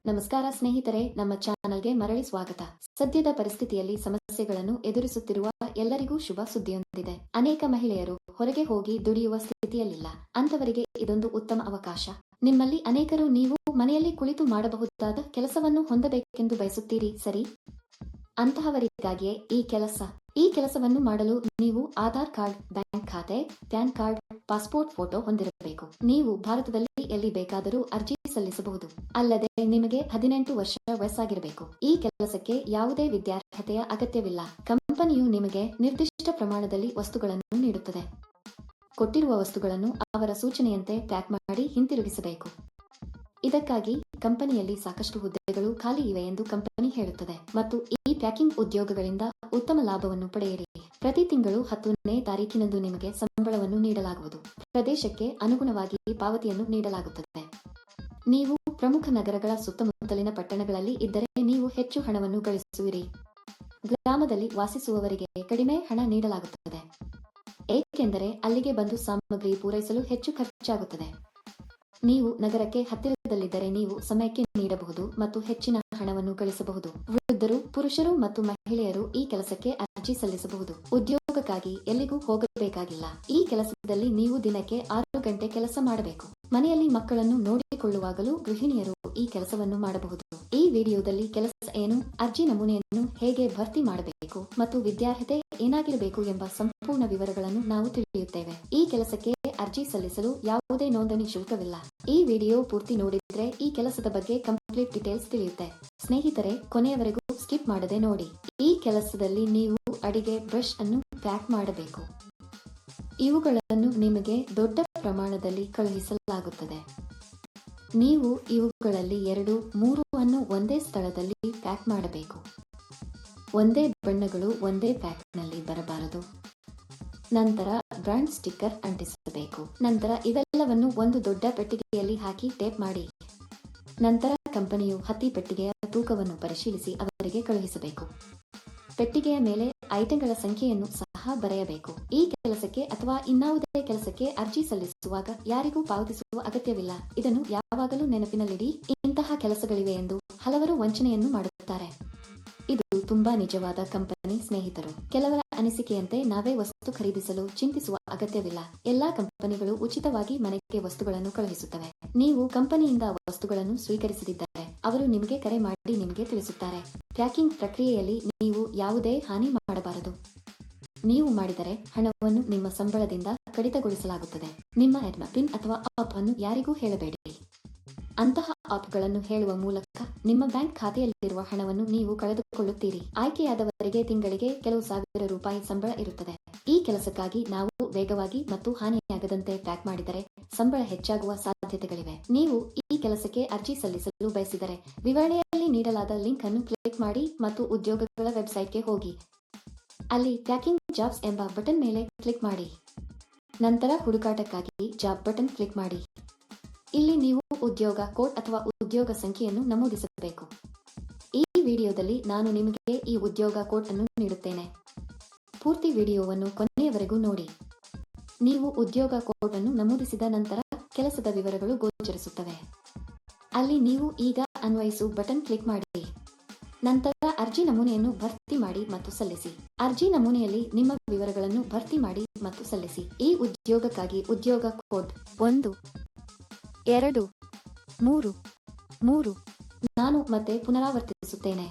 ನಮಸ್ಕಾರ ಸ್ನೇಹಿತರೆ, ನಮ್ಮ ಚಾನಲ್ಗೆ ಮರಳಿ ಸ್ವಾಗತ. ಸದ್ಯದ ಪರಿಸ್ಥಿತಿಯಲ್ಲಿ ಸಮಸ್ಯೆಗಳನ್ನು ಎದುರಿಸುತ್ತಿರುವ ಎಲ್ಲರಿಗೂ ಶುಭ ಸುದ್ದಿಯೊಂದಿದೆ. ಅನೇಕ ಮಹಿಳೆಯರು ಹೊರಗೆ ಹೋಗಿ ದುಡಿಯುವ ಸ್ಥಿತಿಯಲ್ಲಿಲ್ಲ. ಅಂತವರಿಗೆ ಇದೊಂದು ಉತ್ತಮ ಅವಕಾಶ. ನಿಮ್ಮಲ್ಲಿ ಅನೇಕರು ನೀವು ಮನೆಯಲ್ಲಿ ಕುಳಿತು ಮಾಡಬಹುದಾದ ಕೆಲಸವನ್ನು ಹೊಂದಬೇಕೆಂದು ಬಯಸುತ್ತೀರಿ, ಸರಿ? ಅಂತಹವರಿಗಾಗಿಯೇ ಈ ಕೆಲಸವನ್ನು ಮಾಡಲು ನೀವು ಆಧಾರ್ ಕಾರ್ಡ್, ಬ್ಯಾಂಕ್ ಖಾತೆ, ಪ್ಯಾನ್ ಕಾರ್ಡ್, ಪಾಸ್ಪೋರ್ಟ್ ಫೋಟೋ ಹೊಂದಿರಬೇಕು. ನೀವು ಭಾರತದಲ್ಲಿ ಎಲ್ಲಿ ಬೇಕಾದರೂ ಅರ್ಜಿ ಸಲ್ಲಿಸಬಹುದು. ಅಲ್ಲದೆ ನಿಮಗೆ 18 ವರ್ಷ ವಯಸ್ಸಾಗಿರಬೇಕು. ಈ ಕೆಲಸಕ್ಕೆ ಯಾವುದೇ ವಿದ್ಯಾರ್ಹತೆಯ ಅಗತ್ಯವಿಲ್ಲ. ಕಂಪನಿಯು ನಿಮಗೆ ನಿರ್ದಿಷ್ಟ ಪ್ರಮಾಣದಲ್ಲಿ ವಸ್ತುಗಳನ್ನು ನೀಡುತ್ತದೆ. ಕೊಟ್ಟಿರುವ ವಸ್ತುಗಳನ್ನು ಅವರ ಸೂಚನೆಯಂತೆ ಪ್ಯಾಕ್ ಮಾಡಿ ಹಿಂತಿರುಗಿಸಬೇಕು. ಇದಕ್ಕಾಗಿ ಕಂಪನಿಯಲ್ಲಿ ಸಾಕಷ್ಟು ಹುದ್ದೆಗಳು ಖಾಲಿ ಇವೆ ಎಂದು ಕಂಪನಿ ಹೇಳುತ್ತದೆ ಮತ್ತು ಈ ಪ್ಯಾಕಿಂಗ್ ಉದ್ಯೋಗಗಳಿಂದ ಉತ್ತಮ ಲಾಭವನ್ನು ಪಡೆಯಿರಿ. ಪ್ರತಿ ತಿಂಗಳು 10ನೇ ತಾರೀಕಿನಂದು ನಿಮಗೆ ಸಂಬಳವನ್ನು ನೀಡಲಾಗುವುದು. ಪ್ರದೇಶಕ್ಕೆ ಅನುಗುಣವಾಗಿ ಪಾವತಿಯನ್ನು ನೀಡಲಾಗುತ್ತದೆ. ನೀವು ಪ್ರಮುಖ ನಗರಗಳ ಸುತ್ತಮುತ್ತಲಿನ ಪಟ್ಟಣಗಳಲ್ಲಿ ಇದ್ದರೆ ನೀವು ಹೆಚ್ಚು ಹಣವನ್ನು ಗಳಿಸುವಿರಿ. ಗ್ರಾಮದಲ್ಲಿ ವಾಸಿಸುವವರಿಗೆ ಕಡಿಮೆ ಹಣ ನೀಡಲಾಗುತ್ತದೆ, ಏಕೆಂದರೆ ಅಲ್ಲಿಗೆ ಬಂದು ಸಾಮಗ್ರಿ ಪೂರೈಸಲು ಹೆಚ್ಚು ಖರ್ಚಾಗುತ್ತದೆ. ನೀವು ನಗರಕ್ಕೆ ಹತ್ತಿರದಲ್ಲಿದ್ದರೆ ನೀವು ಸಮಯಕ್ಕೆ ನೀಡಬಹುದು ಮತ್ತು ಹೆಚ್ಚಿನ ಹಣವನ್ನು ಗಳಿಸಬಹುದು. ವೃದ್ಧರು, ಪುರುಷರು ಮತ್ತು ಮಹಿಳೆಯರು ಈ ಕೆಲಸಕ್ಕೆ ಅರ್ಜಿ ಸಲ್ಲಿಸಬಹುದು. ಉದ್ಯೋಗಕ್ಕಾಗಿ ಎಲ್ಲಿಗೂ ಹೋಗಬೇಕಾಗಿಲ್ಲ. ಈ ಕೆಲಸದಲ್ಲಿ ನೀವು ದಿನಕ್ಕೆ 6 ಗಂಟೆ ಕೆಲಸ ಮಾಡಬೇಕು. ಮನೆಯಲ್ಲಿ ಮಕ್ಕಳನ್ನು ನೋಡಿಕೊಳ್ಳುವಾಗಲೂ ಗೃಹಿಣಿಯರು ಈ ಕೆಲಸವನ್ನು ಮಾಡಬಹುದು. ಈ ವಿಡಿಯೋದಲ್ಲಿ ಕೆಲಸ ಏನು, ಅರ್ಜಿ ನಮೂನೆಯನ್ನು ಹೇಗೆ ಭರ್ತಿ ಮಾಡಬೇಕು ಮತ್ತು ವಿದ್ಯಾರ್ಹತೆ ಏನಾಗಿರಬೇಕು ಎಂಬ ಸಂಪೂರ್ಣ ವಿವರಗಳನ್ನು ನಾವು ತಿಳಿಯುತ್ತೇವೆ. ಈ ಕೆಲಸಕ್ಕೆ ಅರ್ಜಿ ಸಲ್ಲಿಸಲು ಯಾವುದೇ ನೋಂದಣಿ ಶುಲ್ಕವಿಲ್ಲ. ಈ ವಿಡಿಯೋ ಪೂರ್ತಿ ನೋಡಿದ್ರೆ ಈ ಕೆಲಸದ ಬಗ್ಗೆ ಕಂಪ್ಲೀಟ್ ಡೀಟೇಲ್ಸ್ ತಿಳಿಯುತ್ತೆ. ಸ್ನೇಹಿತರೆ, ಕೊನೆಯವರೆಗೂ ಸ್ಕಿಪ್ ಮಾಡದೆ ನೋಡಿ. ಈ ಕೆಲಸದಲ್ಲಿ ನೀವು ಅಡಿಗೆ ಬ್ರಷ್ ಅನ್ನು ಪ್ಯಾಕ್ ಮಾಡಬೇಕು. ಇವುಗಳನ್ನು ನಿಮಗೆ ದೊಡ್ಡ ಪ್ರಮಾಣದಲ್ಲಿ ಕಳುಹಿಸಲಾಗುತ್ತದೆ. ನೀವು ಇವುಗಳಲ್ಲಿ 2-3 ಅನ್ನು ಒಂದೇ ಸ್ಥಳದಲ್ಲಿ ಪ್ಯಾಕ್ ಮಾಡಬೇಕು. ಒಂದೇ ಬಣ್ಣಗಳು ಒಂದೇ ಪ್ಯಾಕ್ನಲ್ಲಿ ಬರಬಾರದು. ನಂತರ ಬ್ರಾಂಡ್ ಸ್ಟಿಕ್ಕರ್ ಅಂಟಿಸಬೇಕು. ನಂತರ ಇವೆಲ್ಲವನ್ನು ಒಂದು ದೊಡ್ಡ ಪೆಟ್ಟಿಗೆಯಲ್ಲಿ ಹಾಕಿ ಟೇಪ್ ಮಾಡಿ. ನಂತರ ಕಂಪನಿಯು ಹತ್ತಿ ಪೆಟ್ಟಿಗೆಯ ತೂಕವನ್ನು ಪರಿಶೀಲಿಸಿ ಅವರಿಗೆ ಕಳುಹಿಸಬೇಕು. ಪೆಟ್ಟಿಗೆಯ ಮೇಲೆ ಐಟಂಗಳ ಸಂಖ್ಯೆಯನ್ನು ಸಹ ಬರೆಯಬೇಕು. ಈ ಕೆಲಸಕ್ಕೆ ಅಥವಾ ಇನ್ನಾವುದೇ ಕೆಲಸಕ್ಕೆ ಅರ್ಜಿ ಸಲ್ಲಿಸುವಾಗ ಯಾರಿಗೂ ಪಾವತಿಸುವ ಅಗತ್ಯವಿಲ್ಲ. ಇದನ್ನು ಯಾವಾಗಲೂ ನೆನಪಿನಲ್ಲಿಡಿ. ಇಂತಹ ಕೆಲಸಗಳಿವೆ ಎಂದು ಹಲವರು ವಂಚನೆಯನ್ನು ಮಾಡುತ್ತಾರೆ. ಇದು ತುಂಬಾ ನಿಜವಾದ ಕಂಪನಿ ಸ್ನೇಹಿತರು. ಕೆಲವರ ಅನಿಸಿಕೆಯಂತೆ ನಾವೇ ವಸ್ತು ಖರೀದಿಸಲು ಚಿಂತಿಸುವ ಅಗತ್ಯವಿಲ್ಲ. ಎಲ್ಲಾ ಕಂಪನಿಗಳು ಉಚಿತವಾಗಿ ಮನೆಗೆ ವಸ್ತುಗಳನ್ನು ಕಳುಹಿಸುತ್ತವೆ. ನೀವು ಕಂಪನಿಯಿಂದ ವಸ್ತುಗಳನ್ನು ಸ್ವೀಕರಿಸದಿದ್ದರೆ ಅವರು ನಿಮಗೆ ಕರೆ ಮಾಡಿ ನಿಮಗೆ ತಿಳಿಸುತ್ತಾರೆ. ಪ್ಯಾಕಿಂಗ್ ಪ್ರಕ್ರಿಯೆಯಲ್ಲಿ ನೀವು ಯಾವುದೇ ಹಾನಿ ಮಾಡಬಾರದು. ನೀವು ಮಾಡಿದರೆ ಹಣವನ್ನು ನಿಮ್ಮ ಸಂಬಳದಿಂದ ಕಡಿತಗೊಳಿಸಲಾಗುತ್ತದೆ. ನಿಮ್ಮ ಪಿನ್ ಅಥವಾ ಆಪ್ ಅನ್ನು ಯಾರಿಗೂ ಹೇಳಬೇಡಿ. ಅಂತಹ ಆಪ್ಗಳನ್ನು ಹೇಳುವ ಮೂಲಕ ನಿಮ್ಮ ಬ್ಯಾಂಕ್ ಖಾತೆಯಲ್ಲಿರುವ ಹಣವನ್ನು ನೀವು ಕಳೆದುಕೊಳ್ಳುತ್ತೀರಿ. ಆಯ್ಕೆಯಾದವರಿಗೆ ತಿಂಗಳಿಗೆ ಕೆಲವು ಸಾವಿರ ರೂಪಾಯಿ ಸಂಬಳ ಇರುತ್ತದೆ. ಈ ಕೆಲಸಕ್ಕಾಗಿ ನಾವು ವೇಗವಾಗಿ ಮತ್ತು ಹಾನಿಯಾಗದಂತೆ ಪ್ಯಾಕ್ ಮಾಡಿದರೆ ಸಂಬಳ ಹೆಚ್ಚಾಗುವ ಸಾಧ್ಯತೆಗಳಿವೆ. ನೀವು ಈ ಕೆಲಸಕ್ಕೆ ಅರ್ಜಿ ಸಲ್ಲಿಸಲು ಬಯಸಿದರೆ ವಿವರಣೆಯಲ್ಲಿ ನೀಡಲಾದ ಲಿಂಕ್ ಅನ್ನು ಕ್ಲಿಕ್ ಮಾಡಿ ಮತ್ತು ಉದ್ಯೋಗಗಳ ವೆಬ್ಸೈಟ್ಗೆ ಹೋಗಿ. ಅಲ್ಲಿ ಪ್ಯಾಕಿಂಗ್ ಜಾಬ್ಸ್ ಎಂಬ ಬಟನ್ ಮೇಲೆ ಕ್ಲಿಕ್ ಮಾಡಿ. ನಂತರ ಹುಡುಕಾಟಕ್ಕಾಗಿ ಜಾಬ್ ಬಟನ್ ಕ್ಲಿಕ್ ಮಾಡಿ. ಇಲ್ಲಿ ನೀವು ಉದ್ಯೋಗ ಕೋಡ್ ಅಥವಾ ಉದ್ಯೋಗ ಸಂಖ್ಯೆಯನ್ನು ನಮೂದಿಸಬೇಕು. ಈ ವಿಡಿಯೋದಲ್ಲಿ ನಾನು ನಿಮಗೆ ಈ ಉದ್ಯೋಗ ಕೋಡ್ ಅನ್ನು ನೀಡುತ್ತೇನೆ. ಪೂರ್ತಿ ವಿಡಿಯೋವನ್ನು ಕೊನೆಯವರೆಗೂ ನೋಡಿ. ನೀವು ಉದ್ಯೋಗ ಕೋಡ್ ಅನ್ನು ನಮೂದಿಸಿದ ನಂತರ ಕೆಲಸದ ವಿವರಗಳು ಗೋಚರಿಸುತ್ತವೆ. ಅಲ್ಲಿ ನೀವು ಈಗ ಅನ್ವಯಿಸು ಬಟನ್ ಕ್ಲಿಕ್ ಮಾಡಿ. ನಂತರ ಅರ್ಜಿ ನಮೂನೆಯನ್ನು ಭರ್ತಿ ಮಾಡಿ ಮತ್ತು ಸಲ್ಲಿಸಿ. ಅರ್ಜಿ ನಮೂನೆಯಲ್ಲಿ ನಿಮ್ಮ ವಿವರಗಳನ್ನು ಭರ್ತಿ ಮಾಡಿ ಮತ್ತು ಸಲ್ಲಿಸಿ. ಈ ಉದ್ಯೋಗಕ್ಕಾಗಿ ಉದ್ಯೋಗ ಕೋಡ್ 1, 2, 3. ನಾನು ಮತ್ತೆ ಪುನರಾವರ್ತಿಸುತ್ತೇನೆ.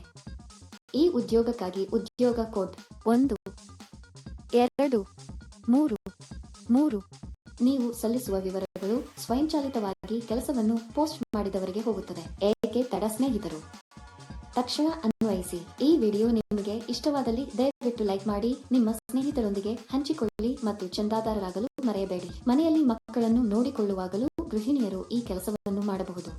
ಈ ಉದ್ಯೋಗಕ್ಕಾಗಿ ಉದ್ಯೋಗ ಕೋಡ್ 1, 2, 3. ನೀವು ಸಲ್ಲಿಸುವ ವಿವರಗಳು ಸ್ವಯಂಚಾಲಿತವಾಗಿ ಕೆಲಸವನ್ನು ಪೋಸ್ಟ್ ಮಾಡಿದವರಿಗೆ ಹೋಗುತ್ತದೆ. ಏಕೆ ತಡ ಸ್ನೇಹಿತರು? ತಕ್ಷಣ ಅನ್ವಯಿಸಿ. ಈ ವಿಡಿಯೋ ನಿಮಗೆ ಇಷ್ಟವಾದಲ್ಲಿ ದಯವಿಟ್ಟು ಲೈಕ್ ಮಾಡಿ, ನಿಮ್ಮ ಸ್ನೇಹಿತರೊಂದಿಗೆ ಹಂಚಿಕೊಳ್ಳಿ ಮತ್ತು ಚಂದಾದಾರರಾಗಲು ಮರೆಯಬೇಡಿ. ಮನೆಯಲ್ಲಿ ಮಕ್ಕಳನ್ನು ನೋಡಿಕೊಳ್ಳುವಾಗಲೂ ಗೃಹಿಣಿಯರು ಈ ಕೆಲಸವನ್ನು ಮಾಡಬಹುದು.